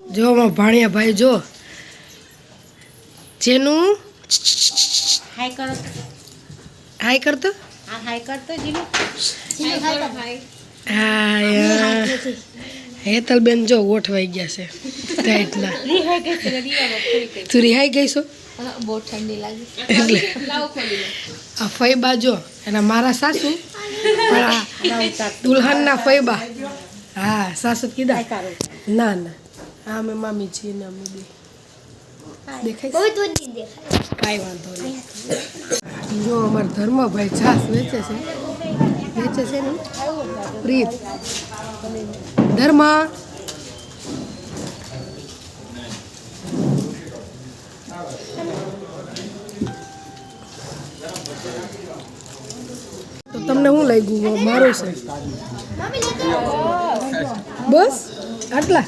જો માં ભાણિયા ભાઈ જો જેનું હાય કરો હાય કરતો હા હાય કરતો જીનું હા હેતલબેન જો ગોઠવાઈ ગયા છે ટાઈટના રિહાઈ ગઈ છે દિયામાં ખોલી ગઈ તું રિહાઈ ગઈ છો બહુ ઠંડી લાગી એટલે લાવ ખોલી લે આ ફૈબા જો એના મારા સાસુ પણ આ દુલ્હનના ફૈબા હા સાસુ કીધા ના ના હા મેં મામી છીએ ને અમે બે દેખાય કાંઈ વાંધો નહીં જો અમારા ધર્મભાઈ છાસ વેચે છે ને પ્રીત ધર્મ તો તમને શું લાગ્યું મારું છે બસ આટલા